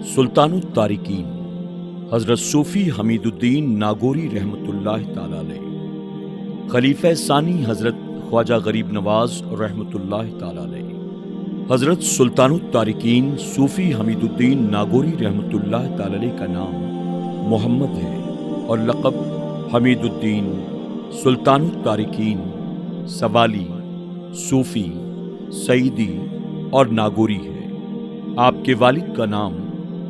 سلطان الطارقین حضرت صوفی حمید الدین ناگوری رحمۃ اللہ تعالی علیہ، خلیفہ ثانی حضرت خواجہ غریب نواز رحمۃ اللہ تعالی علیہ۔ حضرت سلطان الطارقین صوفی حمید الدین ناگوری رحمۃ اللہ تعالی علیہ کا نام محمد ہے اور لقب حمید الدین، سلطان الطارقین، سوالی، صوفی، سعیدی اور ناگوری ہے۔ آپ کے والد کا نام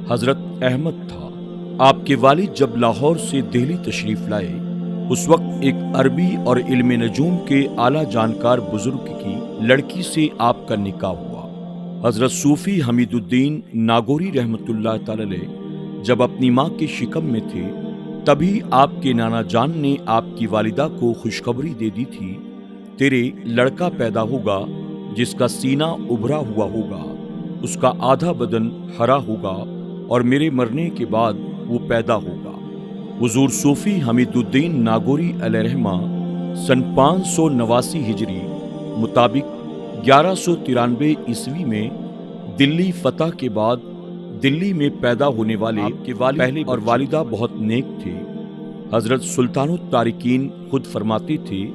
حضرت احمد تھا۔ آپ کے والد جب لاہور سے دہلی تشریف لائے، اس وقت ایک عربی اور علم نجوم کے اعلیٰ جانکار بزرگ کی لڑکی سے آپ کا نکاح ہوا۔ حضرت صوفی حمید الدین ناگوری رحمۃ اللہ تعالی علیہ جب اپنی ماں کے شکم میں تھے، تبھی آپ کے نانا جان نے آپ کی والدہ کو خوشخبری دے دی تھی، تیرے لڑکا پیدا ہوگا جس کا سینہ ابھرا ہوا ہوگا، اس کا آدھا بدن ہرا ہوگا اور میرے مرنے کے بعد وہ پیدا ہوگا۔ حضور صوفی حمید الدین ناگوری علیہ رحمہ سن 589 ہجری مطابق 1193 عیسوی میں دلی فتح کے بعد دلی میں پیدا ہونے والے آپ کے والد پہلے اور والدہ بہت نیک تھے۔ حضرت سلطان الطارقین خود فرماتے تھے،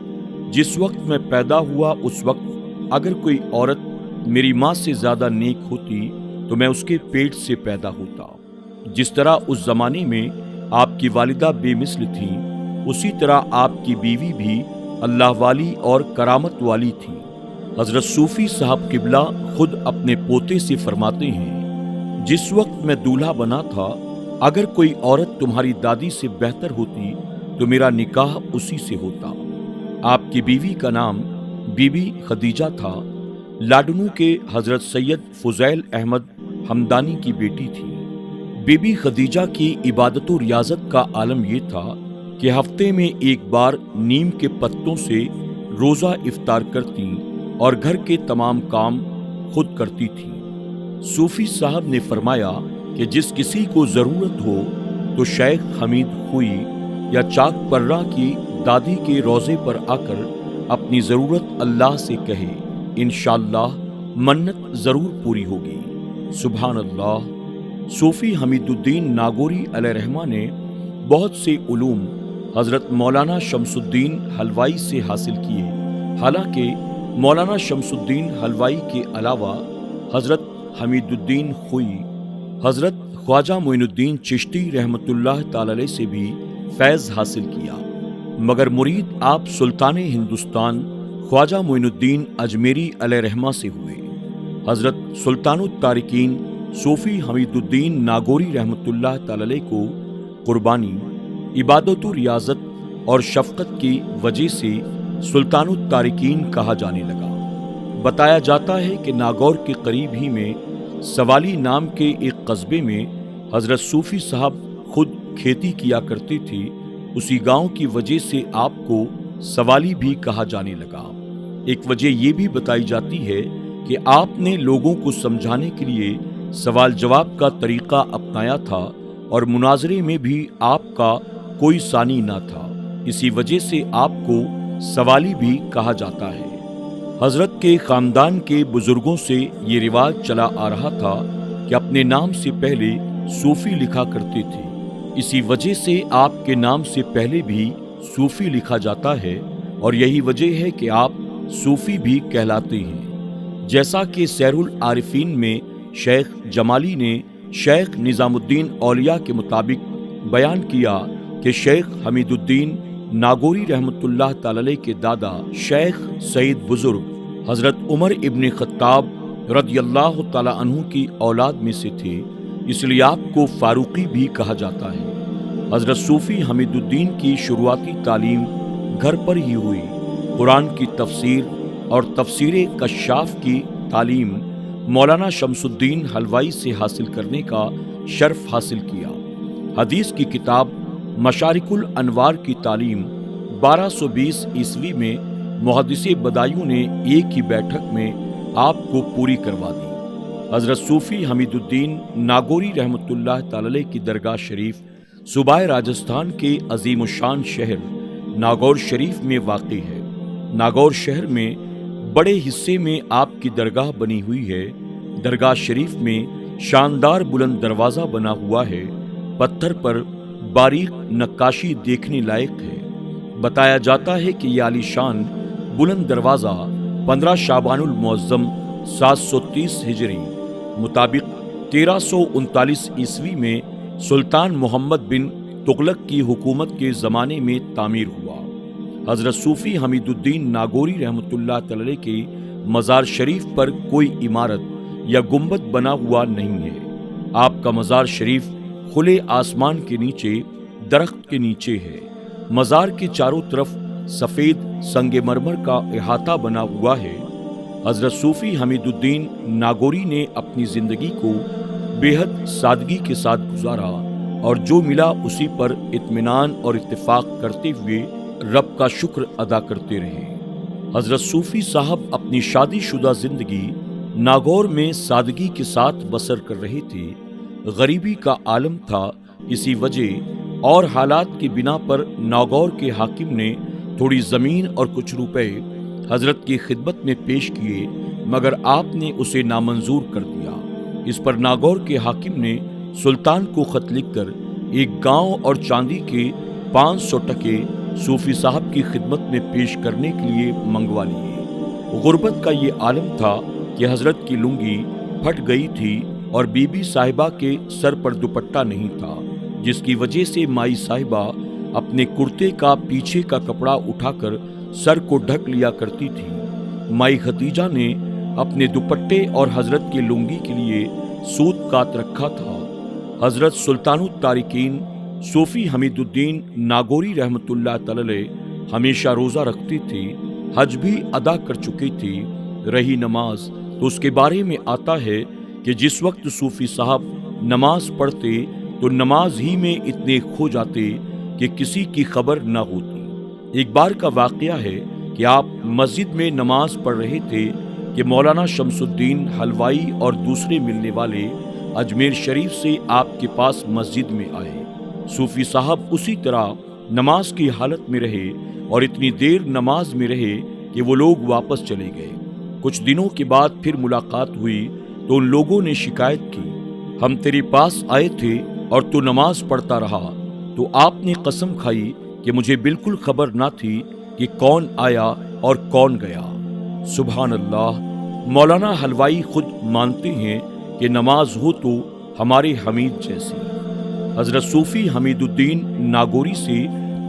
جس وقت میں پیدا ہوا اس وقت اگر کوئی عورت میری ماں سے زیادہ نیک ہوتی تو میں اس کے پیٹ سے پیدا ہوتا۔ جس طرح اس زمانے میں آپ کی والدہ بے مثل تھیں، اسی طرح آپ کی بیوی بھی اللہ والی اور کرامت والی تھی۔ حضرت صوفی صاحب قبلہ خود اپنے پوتے سے فرماتے ہیں، جس وقت میں دولہا بنا تھا، اگر کوئی عورت تمہاری دادی سے بہتر ہوتی تو میرا نکاح اسی سے ہوتا۔ آپ کی بیوی کا نام بی بی خدیجہ تھا، لاڈنو کے حضرت سید فضیل احمد ہمدانی کی بیٹی تھی۔ بی بی خدیجہ کی عبادت و ریاضت کا عالم یہ تھا کہ ہفتے میں ایک بار نیم کے پتوں سے روزہ افطار کرتی اور گھر کے تمام کام خود کرتی تھی۔ صوفی صاحب نے فرمایا کہ جس کسی کو ضرورت ہو تو شیخ حمید خوئی یا چاک پرہ کی دادی کے روضے پر آ کر اپنی ضرورت اللہ سے کہے، انشاءاللہ منت ضرور پوری ہوگی۔ سبحان اللہ۔ صوفی حمید الدین ناگوری علیہ رحمہ نے بہت سے علوم حضرت مولانا شمس الدین حلوائی سے حاصل کیے، حالانکہ مولانا شمس الدین حلوائی کے علاوہ حضرت حمید الدین خوئی، حضرت خواجہ معین الدین چشتی رحمۃ اللہ تعالی علیہ سے بھی فیض حاصل کیا، مگر مرید آپ سلطان ہندوستان خواجہ معین الدین اجمیری علیہ رحمہ سے ہوئے۔ حضرت سلطان الطارقین صوفی حمید الدین ناگوری رحمۃ اللہ تعالی علیہ کو قربانی، عبادت و ریاضت اور شفقت کی وجہ سے سلطان الطارقین کہا جانے لگا۔ بتایا جاتا ہے کہ ناگور کے قریب ہی میں سوالی نام کے ایک قصبے میں حضرت صوفی صاحب خود کھیتی کیا کرتے تھے، اسی گاؤں کی وجہ سے آپ کو سوالی بھی کہا جانے لگا۔ ایک وجہ یہ بھی بتائی جاتی ہے کہ آپ نے لوگوں کو سمجھانے کے لیے سوال جواب کا طریقہ اپنایا تھا اور مناظرے میں بھی آپ کا کوئی ثانی نہ تھا، اسی وجہ سے آپ کو سوالی بھی کہا جاتا ہے۔ حضرت کے خاندان کے بزرگوں سے یہ رواج چلا آ رہا تھا کہ اپنے نام سے پہلے صوفی لکھا کرتے تھے، اسی وجہ سے آپ کے نام سے پہلے بھی صوفی لکھا جاتا ہے اور یہی وجہ ہے کہ آپ صوفی بھی کہلاتے ہیں۔ جیسا کہ سیر العارفین میں شیخ جمالی نے شیخ نظام الدین اولیاء کے مطابق بیان کیا کہ شیخ حمید الدین ناگوری رحمۃ اللہ تعالی علیہ کے دادا شیخ سعید بزرگ حضرت عمر ابن خطاب رضی اللہ تعالی عنہ کی اولاد میں سے تھے، اس لیے آپ کو فاروقی بھی کہا جاتا ہے۔ حضرت صوفی حمید الدین کی شروعاتی تعلیم گھر پر ہی ہوئی۔ قرآن کی تفسیر اور تفسیر کشاف کی تعلیم مولانا شمس الدین حلوائی سے حاصل کرنے کا شرف حاصل کیا۔ حدیث کی کتاب مشارق الانوار کی تعلیم 1220 عیسوی میں محدث بدایوں نے ایک ہی بیٹھک میں آپ کو پوری کروا دی۔ حضرت صوفی حمید الدین ناگوری رحمۃ اللہ تعالی علیہ کی درگاہ شریف صوبہ راجستھان کے عظیم الشان شہر ناگور شریف میں واقع ہے۔ ناگور شہر میں بڑے حصے میں آپ کی درگاہ بنی ہوئی ہے۔ درگاہ شریف میں شاندار بلند دروازہ بنا ہوا ہے، پتھر پر باریک نقاشی دیکھنے لائق ہے۔ بتایا جاتا ہے کہ یہ عالی شان بلند دروازہ 15 شعبان المعظم 730 ہجری مطابق 1339 عیسوی میں سلطان محمد بن تغلق کی حکومت کے زمانے میں تعمیر ہوا۔ حضرت صوفی حمید الدین ناگوری رحمۃ اللہ تعالی کے مزار شریف پر کوئی عمارت یا گنبد بنا ہوا نہیں ہے۔ آپ کا مزار شریف کھلے آسمان کے نیچے درخت کے نیچے ہے۔ مزار کے چاروں طرف سفید سنگ مرمر کا احاطہ بنا ہوا ہے۔ حضرت صوفی حمید الدین ناگوری نے اپنی زندگی کو بے حد سادگی کے ساتھ گزارا اور جو ملا اسی پر اطمینان اور اتفاق کرتے ہوئے رب کا شکر ادا کرتے رہے۔ حضرت صوفی صاحب اپنی شادی شدہ زندگی ناگور میں سادگی کے ساتھ بسر کر رہے تھے۔ غریبی کا عالم تھا، اسی وجہ اور حالات کی بنا پر ناگور کے حاکم نے تھوڑی زمین اور کچھ روپے حضرت کی خدمت میں پیش کیے، مگر آپ نے اسے نامنظور کر دیا۔ اس پر ناگور کے حاکم نے سلطان کو خط لکھ کر ایک گاؤں اور چاندی کے 500 ٹکے صوفی صاحب کی خدمت میں پیش کرنے کے لیے منگوا لیے۔ غربت کا یہ عالم تھا کہ حضرت کی لنگی پھٹ گئی تھی اور بی بی صاحبہ کے سر پر دوپٹہ نہیں تھا، جس کی وجہ سے مائی صاحبہ اپنے کرتے کا پیچھے کا کپڑا اٹھا کر سر کو ڈھک لیا کرتی تھی۔ مائی ختیجہ نے اپنے دوپٹے اور حضرت کی لنگی کے لیے سوت کات رکھا تھا۔ حضرت سلطان التارکین صوفی حمید الدین ناگوری رحمۃ اللہ تعالی ہمیشہ روزہ رکھتے تھے، حج بھی ادا کر چکے تھے۔ رہی نماز تو اس کے بارے میں آتا ہے کہ جس وقت صوفی صاحب نماز پڑھتے تو نماز ہی میں اتنے کھو جاتے کہ کسی کی خبر نہ ہوتی۔ ایک بار کا واقعہ ہے کہ آپ مسجد میں نماز پڑھ رہے تھے کہ مولانا شمس الدین حلوائی اور دوسرے ملنے والے اجمیر شریف سے آپ کے پاس مسجد میں آئے۔ صوفی صاحب اسی طرح نماز کی حالت میں رہے اور اتنی دیر نماز میں رہے کہ وہ لوگ واپس چلے گئے۔ کچھ دنوں کے بعد پھر ملاقات ہوئی تو ان لوگوں نے شکایت کی، ہم تیرے پاس آئے تھے اور تو نماز پڑھتا رہا، تو آپ نے قسم کھائی کہ مجھے بالکل خبر نہ تھی کہ کون آیا اور کون گیا۔ سبحان اللہ، مولانا حلوائی خود مانتے ہیں کہ نماز ہو تو ہمارے حمید جیسی۔ حضرت صوفی حمید الدین ناگوری سے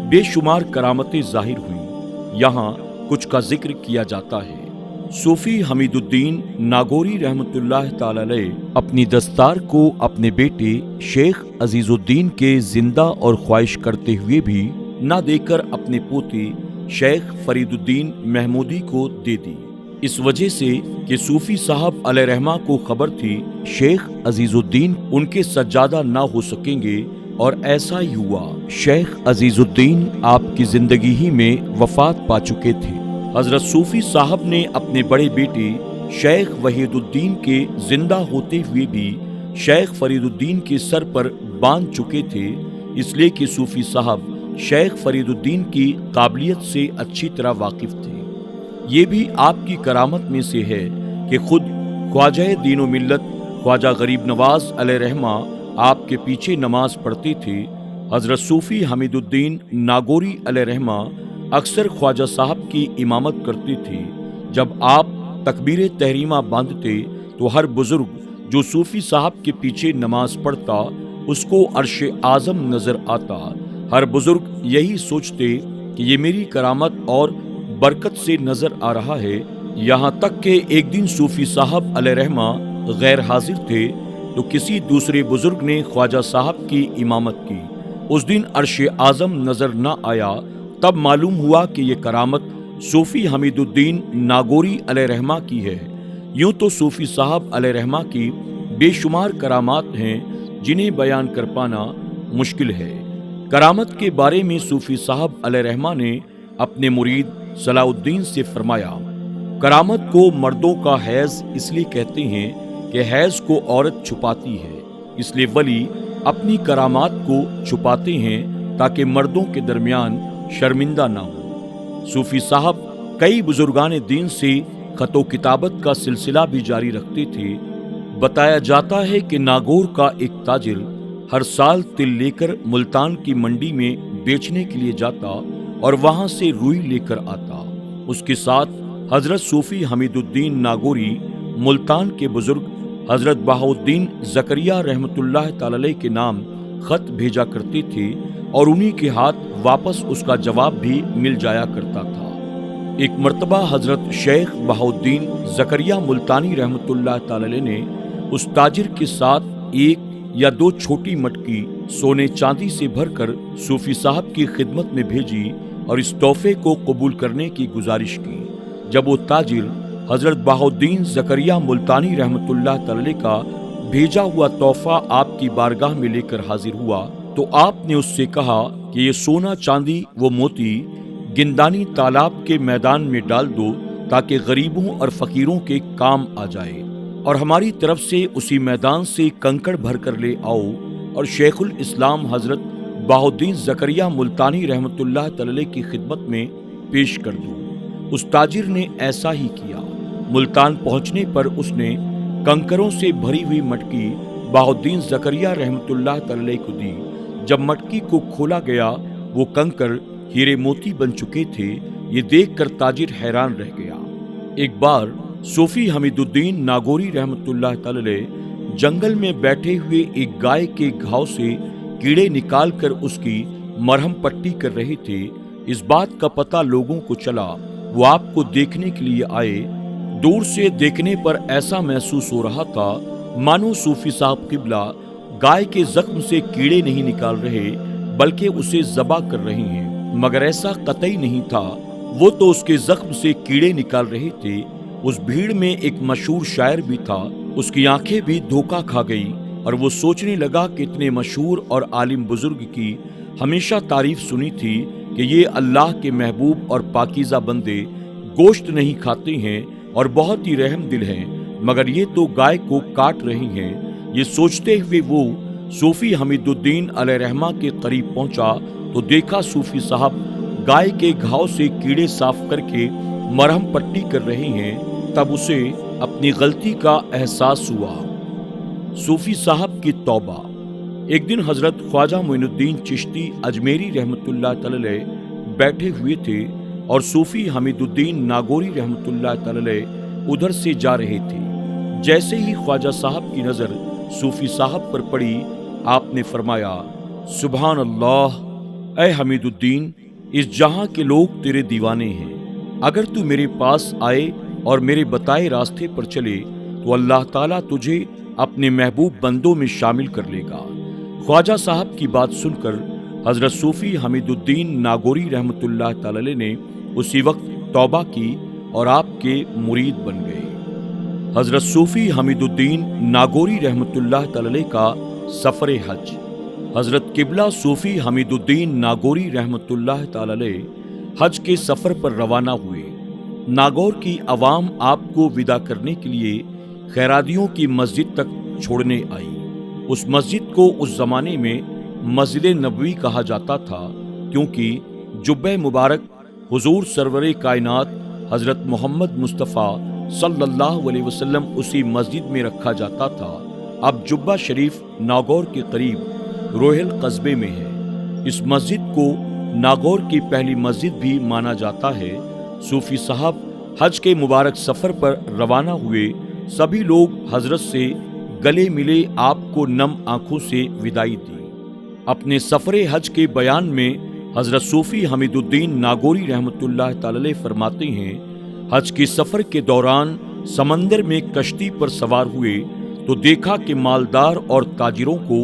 بے شمار کرامتیں ظاہر ہوئیں، یہاں کچھ کا ذکر کیا جاتا ہے۔ صوفی حمید الدین ناگوری رحمۃ اللہ تعالی علیہ اپنی دستار کو اپنے بیٹے شیخ عزیز الدین کے زندہ اور خواہش کرتے ہوئے بھی نہ دے کر اپنے پوتے شیخ فرید الدین محمودی کو دے دی، اس وجہ سے کہ صوفی صاحب علیہ رحمہ کو خبر تھی شیخ عزیز الدین ان کے سجادہ نہ ہو سکیں گے، اور ایسا ہی ہوا۔ شیخ عزیز الدین آپ کی زندگی ہی میں وفات پا چکے تھے۔ حضرت صوفی صاحب نے اپنے بڑے بیٹے شیخ وحید الدین کے زندہ ہوتے ہوئے بھی شیخ فرید الدین کے سر پر باندھ چکے تھے، اس لیے کہ صوفی صاحب شیخ فرید الدین کی قابلیت سے اچھی طرح واقف تھے۔ یہ بھی آپ کی کرامت میں سے ہے کہ خود خواجہ دین و ملت خواجہ غریب نواز علیہ رحمہ آپ کے پیچھے نماز پڑھتے تھے۔ حضرت صوفی حمید الدین ناگوری علیہ رحمہ اکثر خواجہ صاحب کی امامت کرتے تھے۔ جب آپ تکبیر تحریمہ باندھتے تو ہر بزرگ جو صوفی صاحب کے پیچھے نماز پڑھتا اس کو عرش اعظم نظر آتا۔ ہر بزرگ یہی سوچتے کہ یہ میری کرامت اور برکت سے نظر آ رہا ہے، یہاں تک کہ ایک دن صوفی صاحب علیہ رحمہ غیر حاضر تھے تو کسی دوسرے بزرگ نے خواجہ صاحب کی امامت کی۔ اس دن عرش اعظم نظر نہ آیا، تب معلوم ہوا کہ یہ کرامت صوفی حمید الدین ناگوری علیہ رحمہ کی ہے۔ یوں تو صوفی صاحب علیہ رحمہ کی بے شمار کرامات ہیں جنہیں بیان کر پانا مشکل ہے۔ کرامت کے بارے میں صوفی صاحب علیہ رحمہ نے اپنے مرید صلاح الدین سے فرمایا، کرامت کو مردوں کا حیض اس لیے کہتے ہیں کہ حیض کو عورت چھپاتی ہے، اس لیے ولی اپنی کرامات کو چھپاتے ہیں تاکہ مردوں کے درمیان شرمندہ نہ ہو۔ صوفی صاحب کئی بزرگان دین سے خط و کتابت کا سلسلہ بھی جاری رکھتے تھے۔ بتایا جاتا ہے کہ ناگور کا ایک تاجر ہر سال تل لے کر ملتان کی منڈی میں بیچنے کے لیے جاتا اور وہاں سے روئی لے کر آتا۔ اس کے ساتھ حضرت صوفی حمید الدین ناگوری ملتان کے بزرگ حضرت بہاؤالدین زکریہ رحمۃ اللہ تعالی علیہ کے نام خط بھیجا کرتے تھے اور انہی کے ہاتھ واپس اس کا جواب بھی مل جایا کرتا تھا۔ ایک مرتبہ حضرت شیخ بہاؤالدین زکریہ ملتانی رحمۃ اللہ تعالی علیہ نے اس تاجر کے ساتھ ایک یا دو چھوٹی مٹکی سونے چاندی سے بھر کر صوفی صاحب کی خدمت میں بھیجی اور اس تحفے کو قبول کرنے کی گزارش کی۔ جب وہ تاجر حضرت بہاؤالدین زکریہ ملتانی رحمۃ اللہ تعالی کا بھیجا ہوا تحفہ آپ کی بارگاہ میں لے کر حاضر ہوا تو آپ نے اس سے کہا کہ یہ سونا چاندی و موتی گندانی تالاب کے میدان میں ڈال دو تاکہ غریبوں اور فقیروں کے کام آ جائے، اور ہماری طرف سے اسی میدان سے کنکڑ بھر کر لے آؤ اور شیخ الاسلام حضرت بہاؤالدین زکریہ ملتانی رحمۃ اللہ تعالی کی خدمت میں پیش کر دو۔ اس تاجر نے ایسا ہی کیا۔ ملتان پہنچنے پر اس نے کنکروں سے بھری ہوئی مٹکی بہاؤالدین زکریہ رحمۃ اللہ تعالی کو دی۔ جب مٹکی کو کھولا گیا وہ کنکر ہیرے موتی بن چکے تھے۔ یہ دیکھ کر تاجر حیران رہ گیا۔ ایک بار صوفی حمید الدین ناگوری رحمۃ اللہ تعالی جنگل میں بیٹھے ہوئے ایک گائے کے گھاؤ سے کیڑے نکال کر اس کی مرہم پٹی کر رہے تھے۔ اس بات کا پتہ لوگوں کو چلا، وہ آپ کو دیکھنے کے لیے آئے۔ دور سے دیکھنے پر ایسا محسوس ہو رہا تھا مانو صوفی صاحب قبلہ گائے کے زخم سے کیڑے نہیں نکال رہے بلکہ اسے ذبح کر رہے ہیں، مگر ایسا قطعی نہیں تھا، وہ تو اس کے زخم سے کیڑے نکال رہے تھے۔ اس بھیڑ میں ایک مشہور شاعر بھی تھا، اس کی آنکھیں بھی دھوکہ کھا گئی اور وہ سوچنے لگا کہ اتنے مشہور اور عالم بزرگ کی ہمیشہ تعریف سنی تھی کہ یہ اللہ کے محبوب اور پاکیزہ بندے گوشت نہیں کھاتے ہیں اور بہت ہی رحم دل ہیں، مگر یہ تو گائے کو کاٹ رہی ہیں۔ یہ سوچتے ہوئے وہ صوفی حمید الدین علیہ رحمہ کے قریب پہنچا تو دیکھا صوفی صاحب گائے کے گھاؤ سے کیڑے صاف کر کے مرہم پٹی کر رہے ہیں۔ تب اسے اپنی غلطی کا احساس ہوا۔ صوفی صاحب کی توبہ۔ ایک دن حضرت خواجہ معین الدین چشتی اجمیری رحمۃ اللہ تعالی بیٹھے ہوئے تھے اور صوفی حمید الدین ناگوری رحمۃ اللہ تعالی ادھر سے جا رہے تھے۔ جیسے ہی خواجہ صاحب کی نظر صوفی صاحب پر پڑی، آپ نے فرمایا، سبحان اللہ، اے حمید الدین، اس جہاں کے لوگ تیرے دیوانے ہیں۔ اگر تو میرے پاس آئے اور میرے بتائے راستے پر چلے تو اللہ تعالیٰ تجھے اپنے محبوب بندوں میں شامل کر لے گا۔ خواجہ صاحب کی بات سن کر حضرت صوفی حمید الدین ناگوری رحمۃ اللہ تعالی نے اسی وقت توبہ کی اور آپ کے مرید بن گئے۔ حضرت صوفی حمید الدین ناگوری رحمۃ اللہ تعالی کا سفر حج۔ حضرت قبلہ صوفی حمید الدین ناگوری رحمۃ اللہ تعالی حج کے سفر پر روانہ ہوئے۔ ناگور کی عوام آپ کو ودا کرنے کے لیے خیرادیوں کی مسجد تک چھوڑنے آئی۔ اس مسجد کو اس زمانے میں مسجد نبوی کہا جاتا تھا، کیونکہ جبہ مبارک حضور سرور کائنات حضرت محمد مصطفیٰ صلی اللہ علیہ وسلم اسی مسجد میں رکھا جاتا تھا۔ اب جبہ شریف ناگور کے قریب روہل قصبے میں ہے۔ اس مسجد کو ناگور کی پہلی مسجد بھی مانا جاتا ہے۔ صوفی صاحب حج کے مبارک سفر پر روانہ ہوئے۔ سبھی لوگ حضرت سے گلے ملے، آپ کو نم آنکھوں سے وداعی دی۔ اپنے سفر حج کے بیان میں حضرت صوفی حمید الدین ناگوری رحمۃ اللہ تعالی فرماتے ہیں، حج کے سفر کے دوران سمندر میں کشتی پر سوار ہوئے تو دیکھا کہ مالدار اور تاجروں کو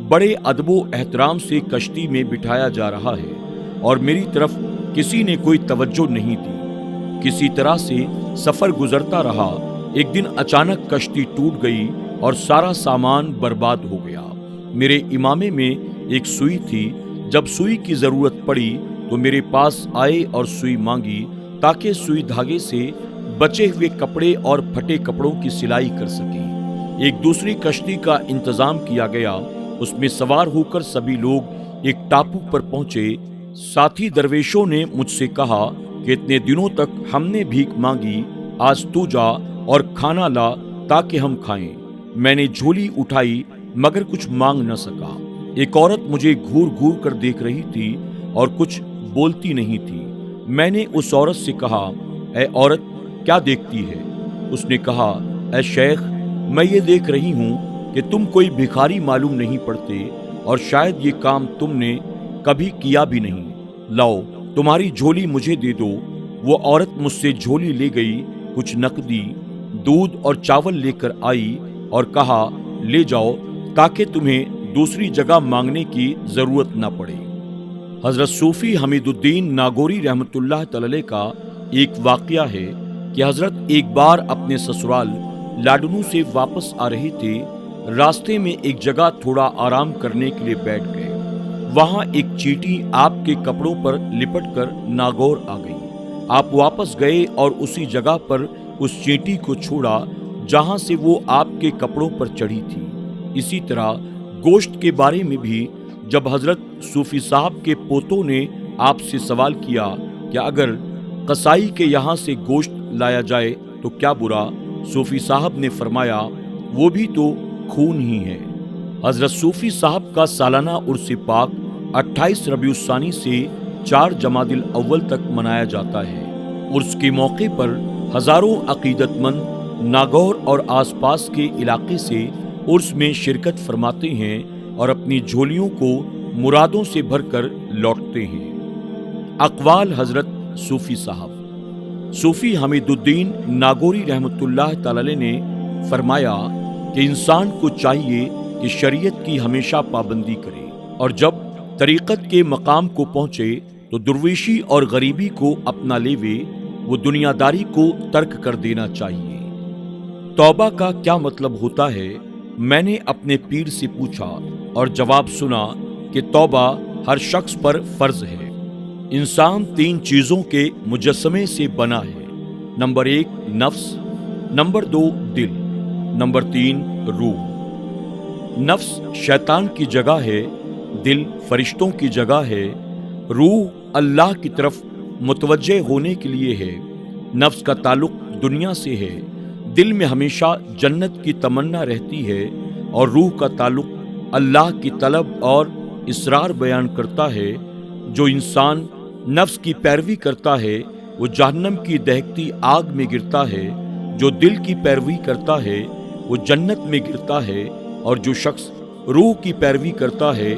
بڑے ادب و احترام سے کشتی میں بٹھایا جا رہا ہے اور میری طرف کسی نے کوئی توجہ نہیں دی۔ کسی طرح سے سفر گزرتا رہا۔ ایک دن اچانک کشتی ٹوٹ گئی اور سارا سامان برباد ہو گیا۔ میرے امامے میں ایک سوئی تھی، جب سوئی کی ضرورت پڑی تو میرے پاس آئے اور سوئی مانگی تاکہ سوئی دھاگے سے بچے ہوئے کپڑے اور پھٹے کپڑوں کی سلائی کر سکیں۔ ایک دوسری کشتی کا انتظام کیا گیا، اس میں سوار ہو کر سبھی لوگ ایک ٹاپو پر پہنچے۔ ساتھی درویشوں نے مجھ سے کہا کہ اتنے دنوں تک ہم نے بھیک مانگی، آج تو جا اور کھانا لا تاکہ ہم کھائیں۔ میں نے جھولی اٹھائی مگر کچھ مانگ نہ سکا۔ ایک عورت مجھے گھور گھور کر دیکھ رہی تھی اور کچھ بولتی نہیں تھی۔ میں نے اس عورت سے کہا، اے عورت کیا دیکھتی ہے؟ اس نے کہا، اے شیخ میں یہ دیکھ رہی ہوں کہ تم کوئی بھکاری معلوم نہیں پڑتے اور شاید یہ کام تم نے کبھی کیا بھی نہیں۔ لاؤ تمہاری جھولی مجھے دے دو۔ وہ عورت مجھ سے جھولی لے گئی، کچھ نقدی، دودھ اور چاول لے کر آئی اور کہا، لے جاؤ تاکہ تمہیں دوسری جگہ مانگنے کی ضرورت نہ پڑے۔ حضرت صوفی حمید الدین ناگوری رحمۃ اللہ تعالی کا ایک واقعہ ہے کہ حضرت ایک بار اپنے سسرال لاڈنو سے واپس آ رہے تھے۔ راستے میں ایک جگہ تھوڑا آرام کرنے کے لیے بیٹھ گئے۔ وہاں ایک چیٹی آپ کے کپڑوں پر لپٹ کر ناگور آ گئی۔ آپ واپس گئے اور اسی جگہ پر اس چیٹی کو چھوڑا جہاں سے وہ آپ کے کپڑوں پر چڑھی تھی۔ اسی طرح گوشت کے بارے میں بھی جب حضرت صوفی صاحب کے پوتوں نے آپ سے سوال کیا کہ اگر قصائی کے یہاں سے گوشت لایا جائے تو کیا برا، صوفی صاحب نے فرمایا وہ بھی تو خون ہی ہے۔ حضرت صوفی صاحب کا سالانہ عرس پاک 28 ربیع الثانی سے 4 جمادی الاول تک منایا جاتا ہے۔ عرس کے موقع پر ہزاروں عقیدت مند ناگور اور آس پاس کے علاقے سے عرس میں شرکت فرماتے ہیں اور اپنی جھولیوں کو مرادوں سے بھر کر لوٹتے ہیں۔ اقوال حضرت صوفی صاحب۔ صوفی حمید الدین ناگوری رحمۃ اللہ تعالی نے فرمایا کہ انسان کو چاہیے کہ شریعت کی ہمیشہ پابندی کرے اور جب طریقت کے مقام کو پہنچے تو درویشی اور غریبی کو اپنا لیوے، وہ دنیا داری کو ترک کر دینا چاہیے۔ توبہ کا کیا مطلب ہوتا ہے؟ میں نے اپنے پیر سے پوچھا اور جواب سنا کہ توبہ ہر شخص پر فرض ہے۔ انسان 3 چیزوں کے مجسمے سے بنا ہے۔ نمبر 1 نفس، نمبر 2 دل، نمبر 3 روح۔ نفس شیطان کی جگہ ہے، دل فرشتوں کی جگہ ہے، روح اللہ کی طرف متوجہ ہونے کے لیے ہے۔ نفس کا تعلق دنیا سے ہے، دل میں ہمیشہ جنت کی تمنا رہتی ہے، اور روح کا تعلق اللہ کی طلب اور اصرار بیان کرتا ہے۔ جو انسان نفس کی پیروی کرتا ہے وہ جہنم کی دہکتی آگ میں گرتا ہے، جو دل کی پیروی کرتا ہے وہ جنت میں گرتا ہے، اور جو شخص روح کی پیروی کرتا ہے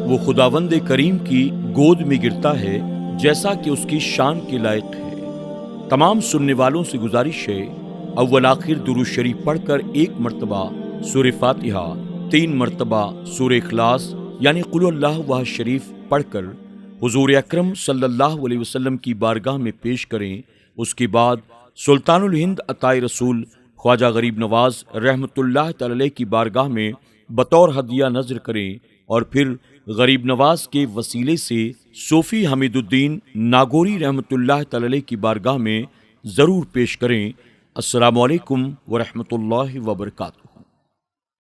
وہ خداوند کریم کی گود میں گرتا ہے جیسا کہ اس کی شان کے لائق ہے۔ تمام سننے والوں سے گزارش ہے اول آخر درود شریف پڑھ کر 1 مرتبہ سورہ فاتحہ، 3 مرتبہ سورہ اخلاص یعنی قل اللہ احد شریف پڑھ کر حضور اکرم صلی اللہ علیہ وسلم کی بارگاہ میں پیش کریں۔ اس کے بعد سلطان الہند عطائے رسول خواجہ غریب نواز رحمۃ اللہ تعالی کی بارگاہ میں بطور ہدیہ نذر کریں، اور پھر غریب نواز کے وسیلے سے صوفی حمید الدین ناگوری رحمۃ اللہ تعالی کی بارگاہ میں ضرور پیش کریں۔ السلام علیکم ورحمۃ اللہ وبرکاتہ۔